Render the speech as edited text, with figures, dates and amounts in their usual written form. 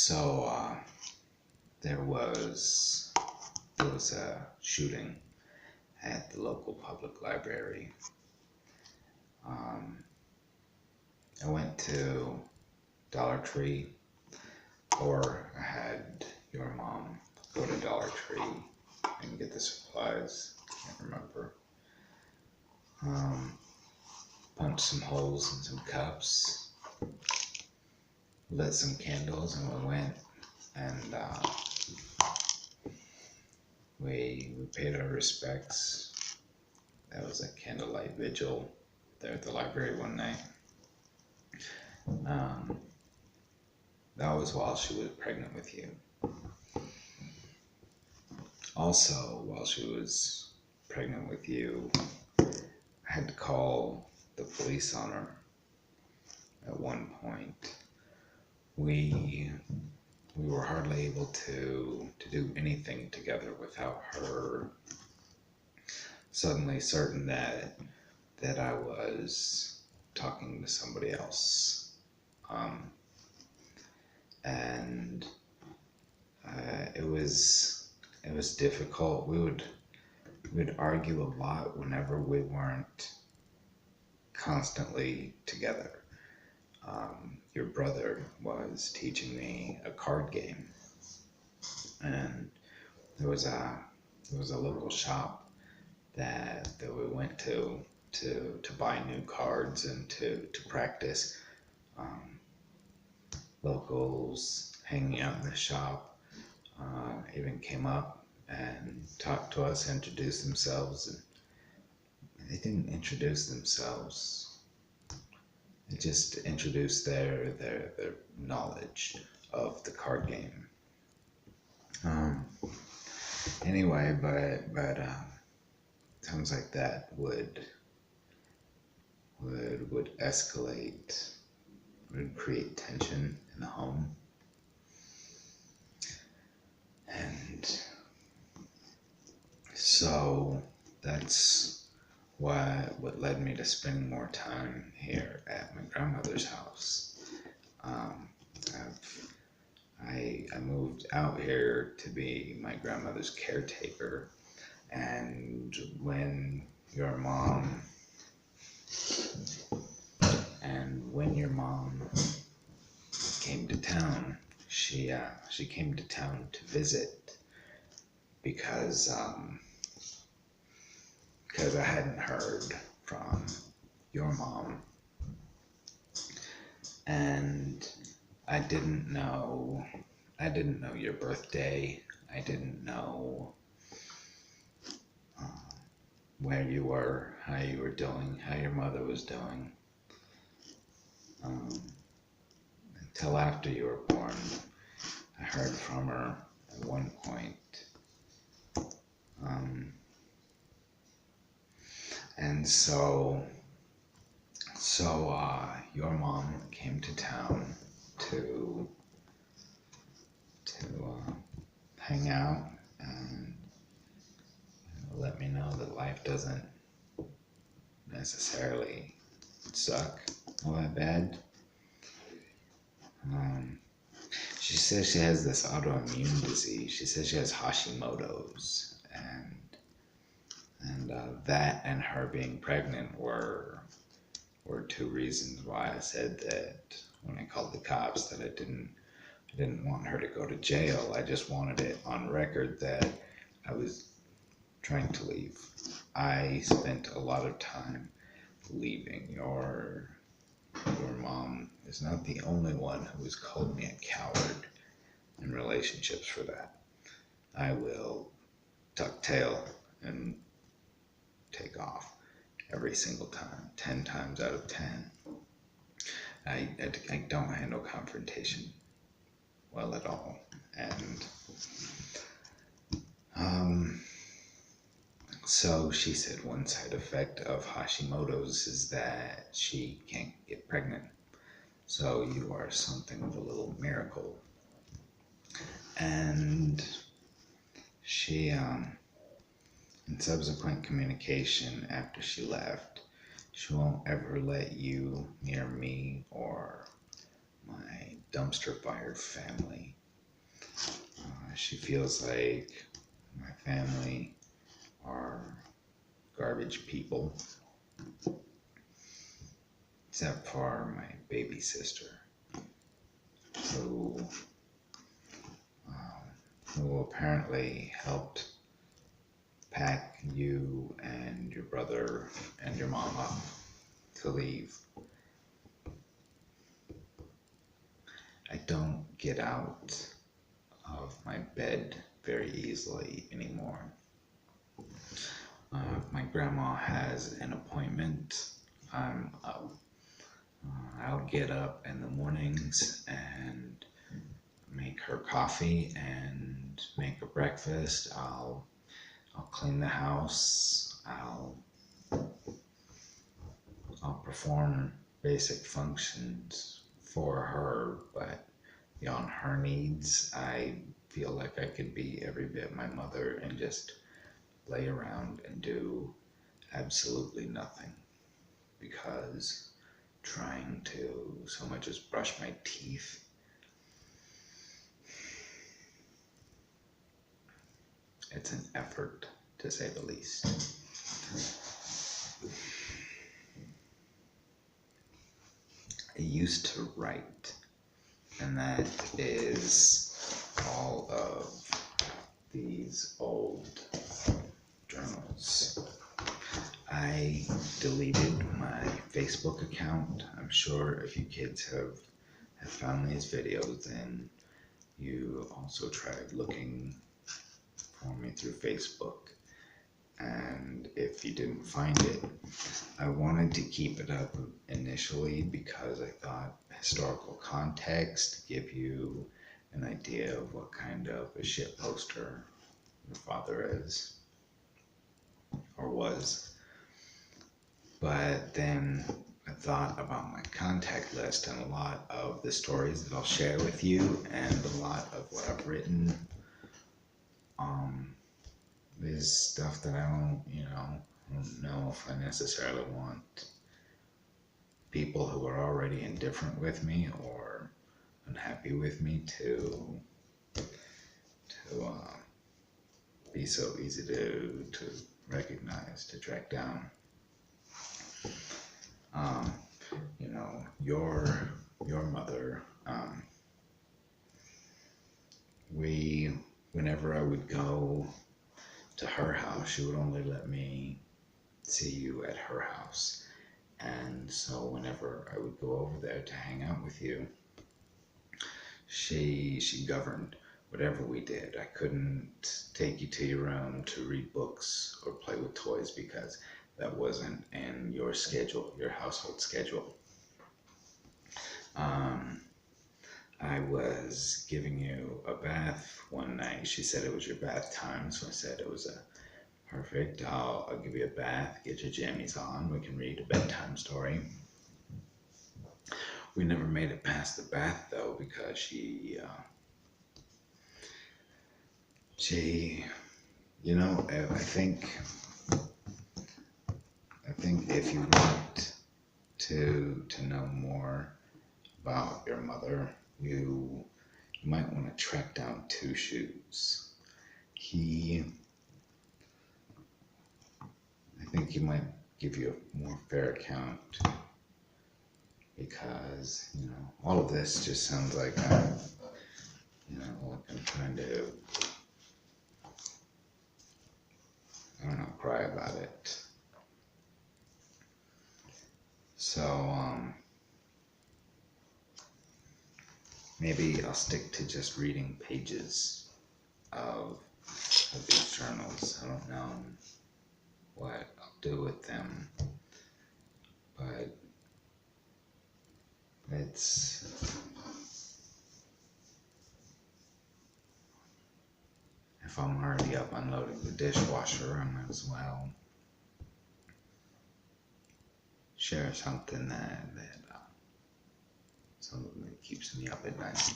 So there was a shooting at the local public library. Um, I went to Dollar Tree, or I had your mom go to Dollar Tree and get the supplies. I can't remember. Punched some holes in some cups, lit some candles, and we went and we paid our respects. That was a candlelight vigil there at the library one night. That was while she was pregnant with you. Also, while she was pregnant with you, I had to call the police on her at one point. We were hardly able to do anything together without her suddenly certain that I was talking to somebody else. And it was difficult. We'd argue a lot whenever we weren't constantly together. Your brother was teaching me a card game, and there was a local shop that we went to buy new cards and to practice. Locals hanging out in the shop even came up and talked to us, introduced themselves, and they didn't introduce themselves. They just introduced their knowledge of the card game. Anyway, but sounds like that would escalate, would create tension in the home. And so that's what led me to spending more time here at my grandmother's house. I moved out here to be my grandmother's caretaker, and when your mom came to town, she came to town to visit because I hadn't heard from your mom, and I didn't know your birthday. I didn't know where you were, how you were doing, how your mother was doing, until after you were born. I heard from her at one point. And so your mom came to town to hang out and let me know that life doesn't necessarily suck all that bad. She says she has this autoimmune disease. She says she has Hashimoto's, and that and her being pregnant were two reasons why I said that when I called the cops that I didn't want her to go to jail. I just wanted it on record that I was trying to leave. I spent a lot of time leaving. Your mom is not the only one who has called me a coward in relationships for that. I will tuck tail and take off every single time, 10 times out of 10. I don't handle confrontation well at all. And so she said one side effect of Hashimoto's is that she can't get pregnant. So you are something of a little miracle. And she, in subsequent communication after she left, she won't ever let you near me or my dumpster fire family. She feels like my family are garbage people, except for my baby sister, who, who apparently helped pack you and your brother and your mom up to leave. I don't get out of my bed very easily anymore. My grandma has an appointment. I'm up. I'll get up in the mornings and make her coffee and make her breakfast. I'll clean the house. I'll perform basic functions for her, but beyond her needs, I feel like I could be every bit my mother and just lay around and do absolutely nothing, because trying to so much as brush my teeth, it's an effort to say the least. I used to write, and that is all of these old journals. I deleted my Facebook account. I'm sure if you kids have found these videos, then you also tried looking for me through Facebook. And if you didn't find it, I wanted to keep it up initially because I thought historical context give you an idea of what kind of a shit poster your father is or was. But then I thought about my contact list, and a lot of the stories that I'll share with you and a lot of what I've written is stuff that I don't know if I necessarily want people who are already indifferent with me or unhappy with me to be so easy to recognize, to track down. Your mother, whenever I would go to her house, she would only let me see you at her house. And so whenever I would go over there to hang out with you, she governed whatever we did. I couldn't take you to your room to read books or play with toys because that wasn't in your schedule, your household schedule. I was giving you a bath one night. She said it was your bath time, so I said it was perfect. I'll give you a bath, get your jammies on. We can read a bedtime story. We never made it past the bath though because she I think if you want to know more about your mother, you might want to track down Two Shoes. I think he might give you a more fair account because, all of this just sounds like I'm trying to, cry about it. So, maybe I'll stick to just reading pages of these journals. I don't know what I'll do with them, but if I'm already up unloading the dishwasher, I might as well share something that keeps me up at night.